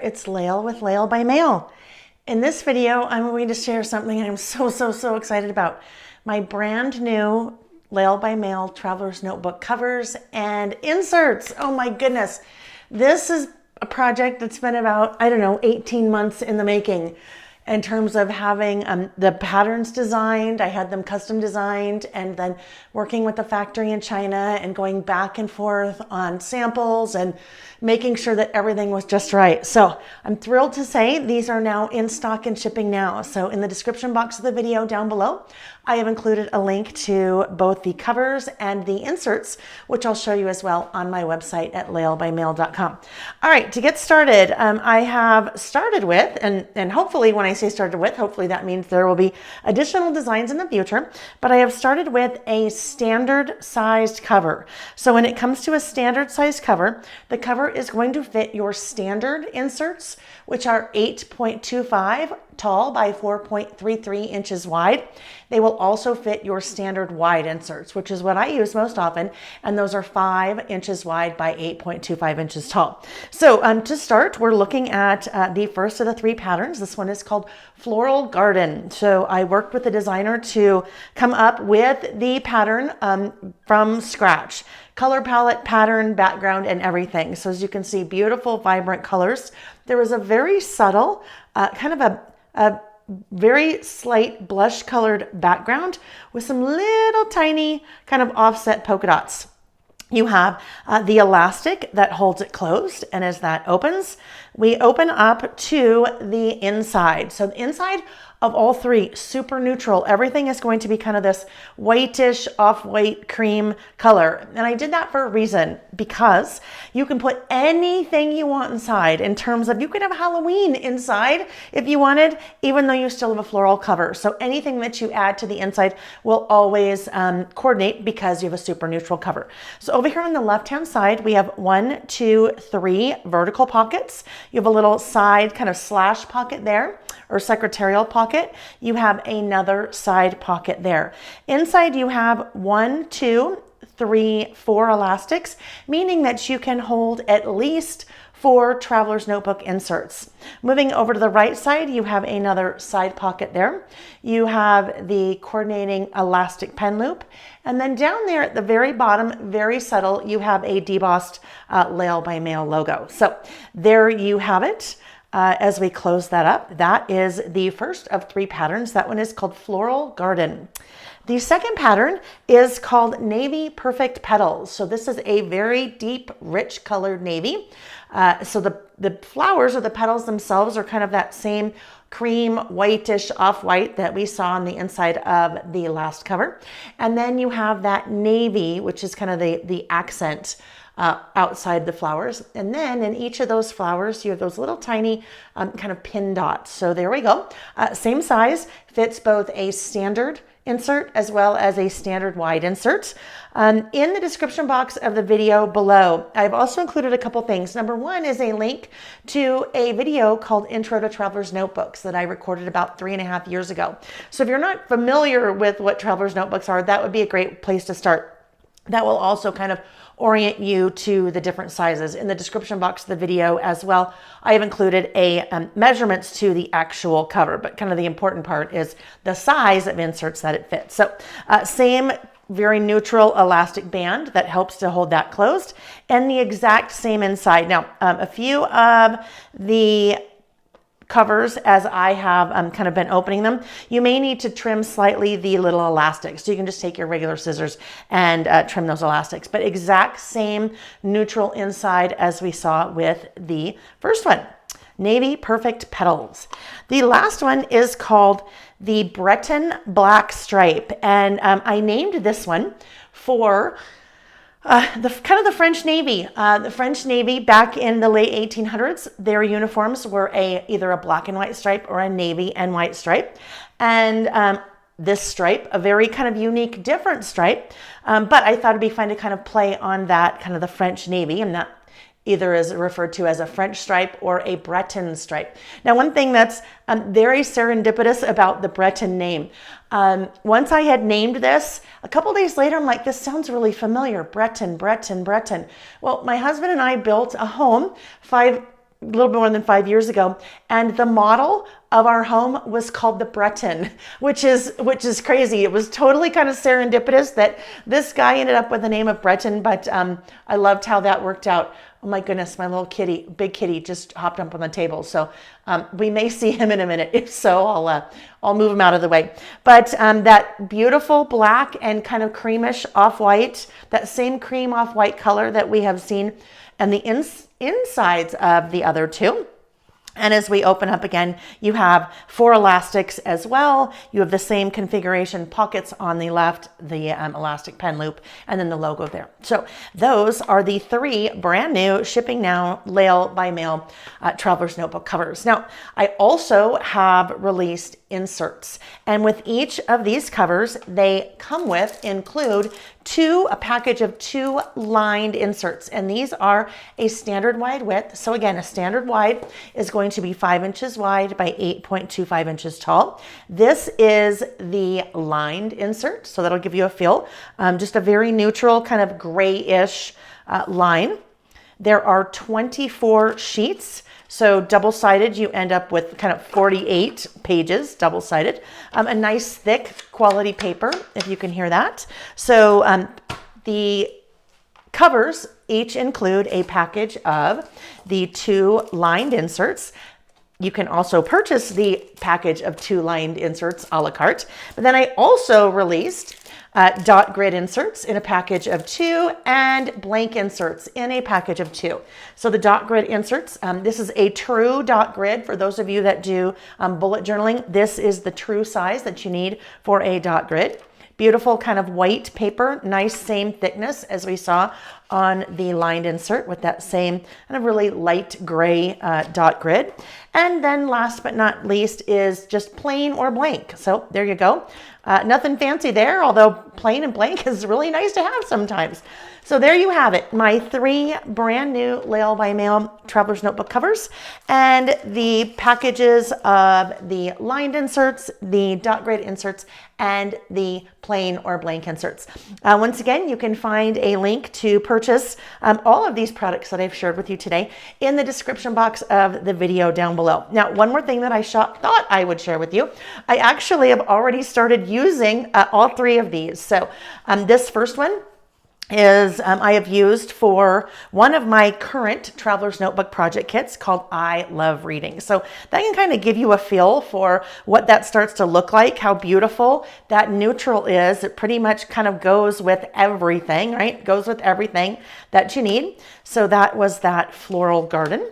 it's Layle with Layle by Mail. In this video, I'm going to share something I'm so excited about. My brand new Layle by Mail Traveler's Notebook covers and inserts. Oh my goodness. This is a project that's been about, 18 months in the making. In terms of having the patterns designed, I had them custom designed, and then working with the factory in China and going back and forth on samples and making sure that everything was just right. So I'm thrilled to say these are now in stock and shipping now. So in the description box of the video down below, I have included a link to both the covers and the inserts, which I'll show you as well on my website at laylebymail.com. All right, to get started, I have started with, and hopefully when I say started with, hopefully that means there will be additional designs in the future, but I have started with a standard sized cover. So when it comes to a standard sized cover, the cover is going to fit your standard inserts, which are 8.25 tall by 4.33 inches wide. They will also fit your standard wide inserts, which is what I use most often, and those are 5 inches wide by 8.25 inches tall. So to start, we're looking at the first of the 3 patterns. This one is called Floral Garden. So I worked with the designer to come up with the pattern from scratch. Color palette, pattern, background, and everything. So as you can see, beautiful, vibrant colors. There was a very subtle, kind of a very slight blush colored background with some little tiny kind of offset polka dots. You have the elastic that holds it closed, and as that opens, we open up to the inside. So the inside of all 3, super neutral. Everything is going to be kind of this whitish, off-white cream color. And I did that for a reason, because you can put anything you want inside in terms of, you could have Halloween inside if you wanted, even though you still have a floral cover. So anything that you add to the inside will always coordinate because you have a super neutral cover. So over here on the left-hand side, we have 1, 2, 3 vertical pockets. You have a little side kind of slash pocket there, or secretarial pocket. You have another side pocket there. Inside you have 1, 2, 3, 4 elastics, meaning that you can hold at least 4 Traveler's Notebook inserts. Moving over to the right side, you have another side pocket there. You have the coordinating elastic pen loop. And then down there at the very bottom, very subtle, you have a debossed Layle by Mail logo. So there you have it. As we close that up, that is the first of 3 patterns. That one is called Floral Garden. The second pattern is called Navy Perfect Petals. So this is a very deep, rich colored navy. So the flowers or the petals themselves are kind of that same cream, whitish, off-white that we saw on the inside of the last cover. And then you have that navy, which is kind of the accent outside the flowers. And then in each of those flowers, you have those little tiny kind of pin dots. So there we go. Same size, fits both a standard insert as well as a standard wide insert. In the description box of the video below, I've also included a couple things. Number 1 is a link to a video called Intro to Traveler's Notebooks that I recorded about 3.5 years ago. So if you're not familiar with what Traveler's Notebooks are, that would be a great place to start. That will also kind of orient you to the different sizes. In the description box of the video as well, I have included a measurements to the actual cover, but kind of the important part is the size of inserts that it fits. So same very neutral elastic band that helps to hold that closed, and the exact same inside. Now, a few of the covers, as I have kind of been opening them, you may need to trim slightly the little elastics. So you can just take your regular scissors and trim those elastics. But exact same neutral inside as we saw with the first one. Navy Perfect Petals. The last one is called the Breton Black Stripe. And I named this one for the French Navy. The French Navy back in the late 1800s, their uniforms were either a black and white stripe or a navy and white stripe. And this stripe, a very kind of unique, different stripe, but I thought it'd be fun to kind of play on that kind of the French Navy, and that either is referred to as a French stripe or a Breton stripe. Now, one thing that's very serendipitous about the Breton name, once I had named this, a couple days later, I'm like, this sounds really familiar. Breton, Breton, Breton. Well, my husband and I built a home a little bit more than 5 years ago, and the model of our home was called the Breton, which is crazy. It was totally kind of serendipitous that this guy ended up with the name of Breton, but I loved how that worked out. Oh my goodness, my little kitty, big kitty, just hopped up on the table. So we may see him in a minute. If so, I'll move him out of the way. But that beautiful black and kind of creamish off-white, that same cream off-white color that we have seen, and the insides of the other two. And as we open up again, you have 4 elastics as well. You have the same configuration, pockets on the left, the elastic pen loop, and then the logo there. So those are the 3 brand new shipping now Layle by Mail Traveler's Notebook covers. Now, I also have released inserts, and with each of these covers, they include a package of 2 lined inserts, and these are a standard wide width. So again, a standard wide is going to be 5 inches wide by 8.25 inches tall. This is the lined insert, so that'll give you a feel. Just a very neutral kind of grayish line. There are 24 sheets. So double-sided, you end up with kind of 48 pages, double-sided. A nice thick quality paper, if you can hear that. So the covers each include a package of the 2 lined inserts. You can also purchase the package of 2 lined inserts a la carte. But then I also released dot grid inserts in a package of 2 and blank inserts in a package of 2. So the dot grid inserts, this is a true dot grid. For those of you that do bullet journaling, this is the true size that you need for a dot grid. Beautiful kind of white paper, nice same thickness as we saw on the lined insert with that same kind of really light gray dot grid. And then last but not least is just plain or blank. So there you go. Nothing fancy there, although plain and blank is really nice to have sometimes. So there you have it, my 3 brand new Layle by Mail Traveler's Notebook covers and the packages of the lined inserts, the dot grid inserts, and the plain or blank inserts. Once again, you can find a link to purchase all of these products that I've shared with you today in the description box of the video down below. Now, one more thing that I thought I would share with you. I actually have already started using all 3 of these. So this first one is I have used for one of my current Traveler's Notebook project kits called I Love Reading. So that can kind of give you a feel for what that starts to look like, how beautiful that neutral is. It pretty much kind of goes with everything, right? Goes with everything that you need. So that was that floral garden.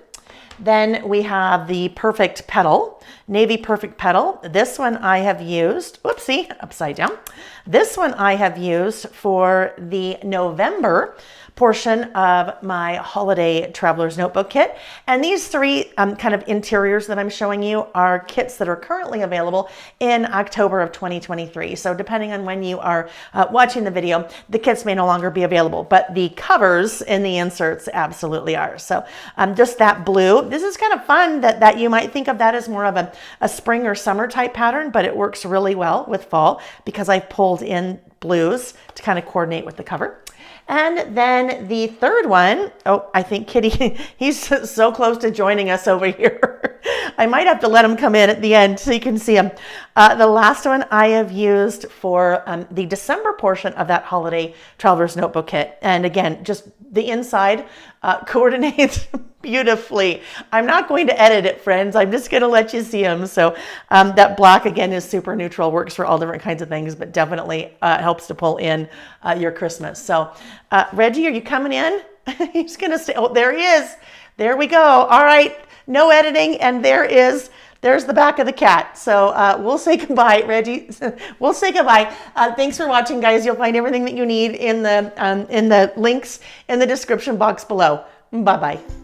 Then we have the Perfect Petal, Navy Perfect Petal. This one I have used, whoopsie, upside down. This one I have used for the November portion of my holiday Traveler's Notebook kit. And these 3 kind of interiors that I'm showing you are kits that are currently available in October of 2023. So depending on when you are watching the video, the kits may no longer be available, but the covers in the inserts absolutely are. So just that blue, this is kind of fun that you might think of that as more of a spring or summer type pattern, but it works really well with fall because I've pulled in blues to kind of coordinate with the cover. And then the third one, oh, I think Kitty, he's so close to joining us over here. I might have to let him come in at the end so you can see him. The last one I have used for the December portion of that holiday Traveler's Notebook kit. And again, just the inside coordinates beautifully. I'm not going to edit it, friends. I'm just going to let you see them. So that black, again, is super neutral, works for all different kinds of things, but definitely helps to pull in your Christmas. So Reggie, are you coming in? He's going to stay. Oh, there he is. There we go. All right. No editing. And there's the back of the cat. So we'll say goodbye, Reggie. We'll say goodbye. Thanks for watching, guys. You'll find everything that you need in the links in the description box below. Bye-bye.